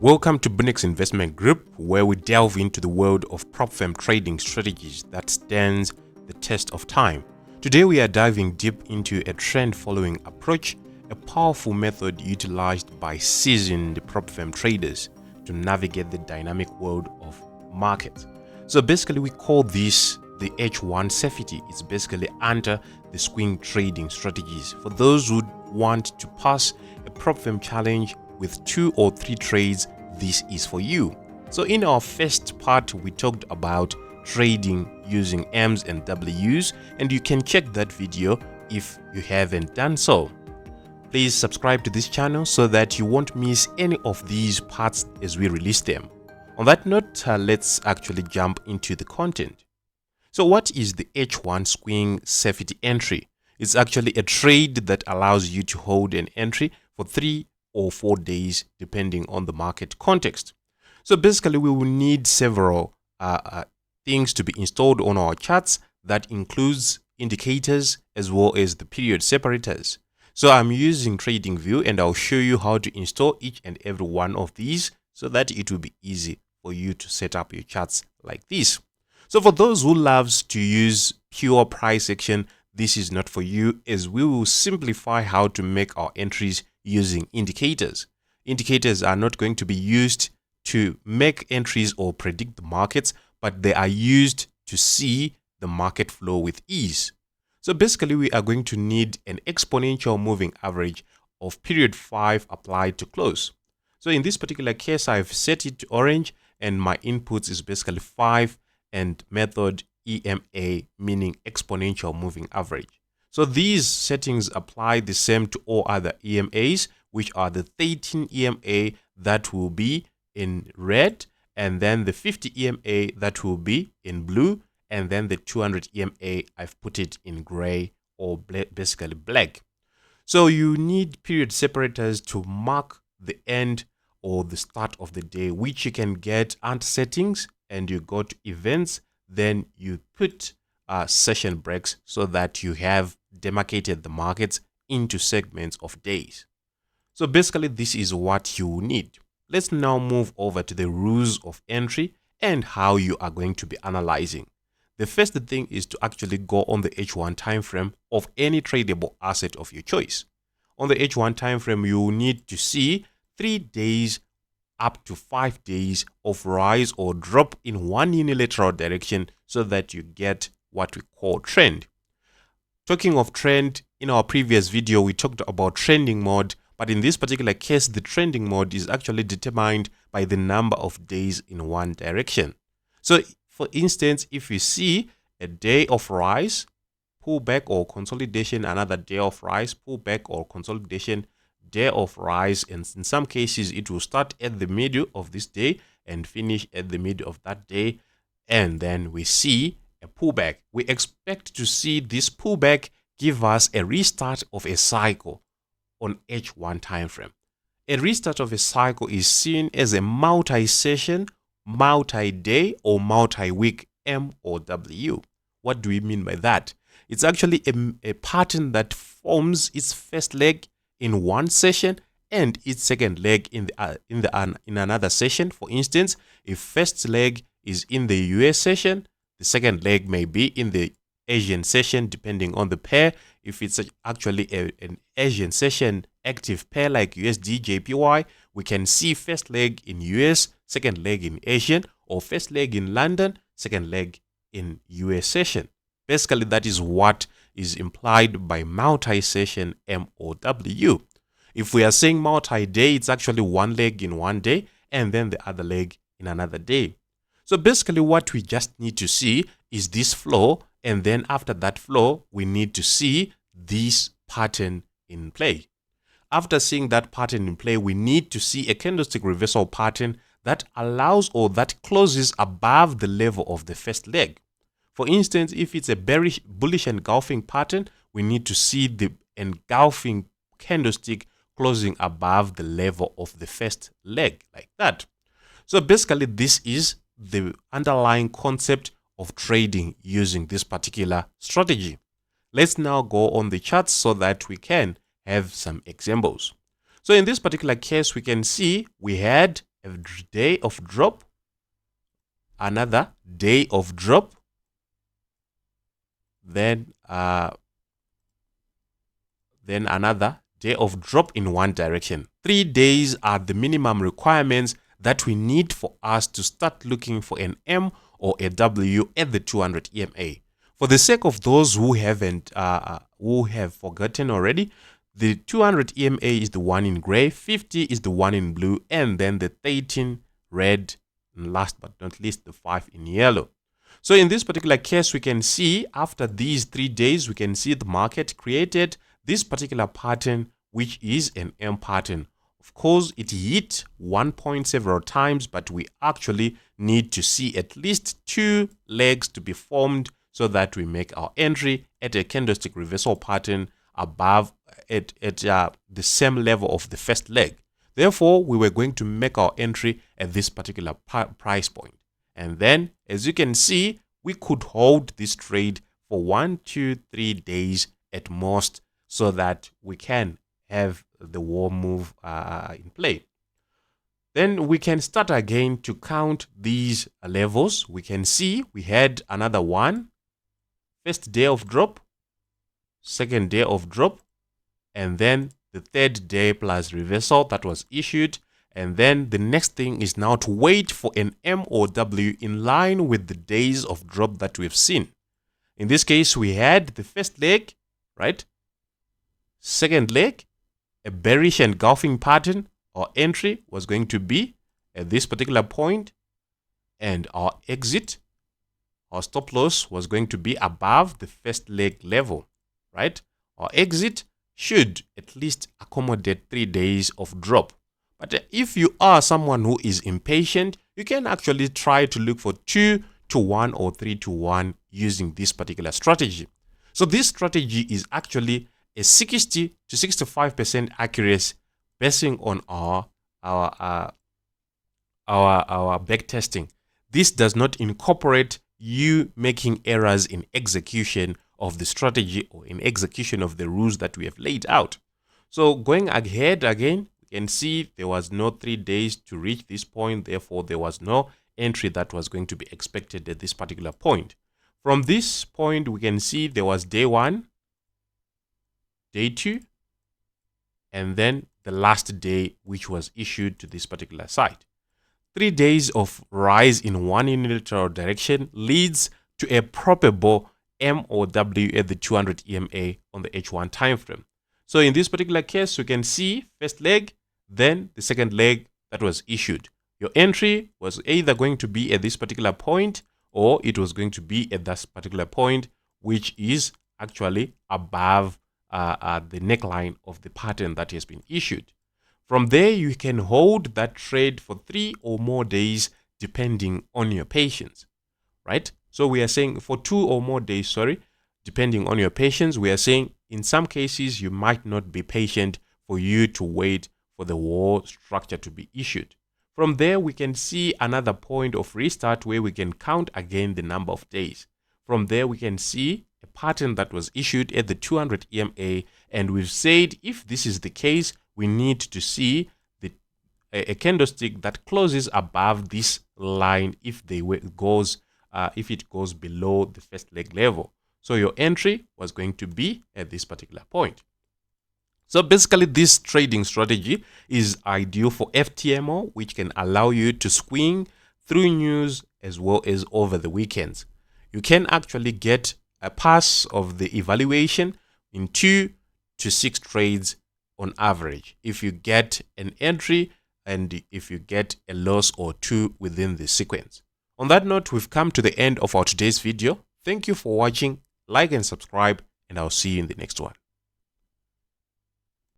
Welcome to Bunnex Investment Group, where we delve into the world of prop firm trading strategies that stands the test of time. Today we are diving deep into a trend following approach, a powerful method utilized by seasoned prop firm traders to navigate the dynamic world of markets. So basically we call this the H1 safety. It's basically under the swing trading strategies for those who want to pass a prop firm challenge with 2 or 3 trades. This is for you. So in our first part we talked about trading using M's and W's, and you can check that video if you haven't done so. Please subscribe to this channel so that you won't miss any of these parts as we release them. On that note, let's actually jump into the content. So what is the H1 swing safety entry? It's actually a trade that allows you to hold an entry for 3 or 4 days depending on the market context. So basically we will need several things to be installed on our charts. That includes indicators as well as the period separators. So I'm using TradingView and I'll show you how to install each and every one of these so that it will be easy for you to set up your charts like this. So for those who loves to use pure price action, this is not for you, as we will simplify how to make our entries using indicators. Indicators are not going to be used to make entries or predict the markets, but they are used to see the market flow with ease. So basically we are going to need an exponential moving average of period 5 applied to close. So in this particular case, I've set it to orange and my inputs is basically 5 and method EMA, meaning exponential moving average. So these settings apply the same to all other EMAs, which are the 13 EMA that will be in red, and then the 50 EMA that will be in blue, and then the 200 EMA, I've put it in gray or basically black. So you need period separators to mark the end or the start of the day, which you can get under settings and you go to events, then you put session breaks so that you have demarcated the markets into segments of days. So basically this is what you need. Let's now move over to the rules of entry and how you are going to be analyzing. The first thing is to actually go on the H1 time frame of any tradable asset of your choice. On the H1 time frame, you will need to see 3 days up to 5 days of rise or drop in one unilateral direction so that you get what we call trend. Talking of trend, in our previous video we talked about trending mode, but in this particular case the trending mode is actually determined by the number of days in one direction. So for instance, if you see a day of rise, pullback or consolidation, another day of rise, pullback or consolidation, day of rise, and in some cases it will start at the middle of this day and finish at the middle of that day, and then we see a pullback. We expect to see this pullback give us a restart of a cycle on H1 time frame. A restart of a cycle is seen as a multi-session, multi-day, or multi-week M or W. What do we mean by that? It's actually a pattern that forms its first leg in one session and its second leg in another session. For instance, if first leg is in the US session, the second leg may be in the Asian session depending on the pair. If it's actually an Asian session active pair like USD JPY, we can see first leg in US, second leg in Asian, or first leg in London, second leg in US session. Basically that is what is implied by multi-session MOW. If we are saying multi-day, it's actually one leg in one day and then the other leg in another day. So basically what we just need to see is this flow, and then after that flow we need to see this pattern in play. After seeing that pattern in play, we need to see a candlestick reversal pattern that allows or that closes above the level of the first leg. For instance, if it's a bearish, bullish engulfing pattern, we need to see the engulfing candlestick closing above the level of the first leg like that. So basically this is the underlying concept of trading using this particular strategy. Let's now go on the charts so that we can have some examples. So in this particular case, we can see we had a day of drop, another day of drop, then another day of drop in one direction. 3 days are the minimum requirements that we need for us to start looking for an M or a W at the 200 EMA. For the sake of those who have forgotten already, the 200 EMA is the one in gray, 50 is the one in blue, and then the 13 red, and last but not least the 5 in yellow. So in this particular case, we can see after these 3 days, we can see the market created this particular pattern, which is an M pattern. Of course, it hit 1 point several times, but we actually need to see at least 2 legs to be formed so that we make our entry at a candlestick reversal pattern above at the same level of the first leg. Therefore, we were going to make our entry at this particular price point. And then, as you can see, we could hold this trade for 1, 2, 3 days at most so that we can have the war move in play. Then we can start again to count these levels. We can see we had another one, first day of drop, second day of drop, and then the third day plus reversal that was issued. And then the next thing is now to wait for an M or W in line with the days of drop that we've seen. In this case, we had the first leg, right? Second leg, a bearish engulfing pattern. Our entry was going to be at this particular point, and our exit, our stop loss was going to be above the first leg level, right? Our exit should at least accommodate 3 days of drop. But if you are someone who is impatient, you can actually try to look for 2 to 1 or 3 to 1 using this particular strategy. So this strategy is actually a 60 to 65% accuracy basing on our back testing. This does not incorporate you making errors in execution of the strategy or in execution of the rules that we have laid out. So going ahead again, we can see there was no 3 days to reach this point. Therefore, there was no entry that was going to be expected at this particular point. From this point, we can see there was day 1, day 2, and then the last day, which was issued to this particular site. 3 days of rise in one unilateral direction leads to a probable M or W at the 200 EMA on the H1 time frame. So in this particular case, you can see first leg, then the second leg that was issued. Your entry was either going to be at this particular point or it was going to be at this particular point, which is actually above the neckline of the pattern that has been issued. From there, you can hold that trade for 3 or more days depending on your patience, right? So we are saying for 2 or more days, depending on your patience. We are saying in some cases, you might not be patient for you to wait for the war structure to be issued. From there, we can see another point of restart where we can count again the number of days. From there, we can see a pattern that was issued at the 200 EMA, and we've said if this is the case, we need to see a candlestick that closes above this line if it goes below the first leg level. So your entry was going to be at this particular point. So basically, this trading strategy is ideal for FTMO, which can allow you to swing through news as well as over the weekends. You can actually get a pass of the evaluation in 2 to 6 trades on average if you get an entry and if you get a loss or 2 within the sequence. On that note, we've come to the end of our today's video. Thank you for watching. Like and subscribe, and I'll see you in the next one.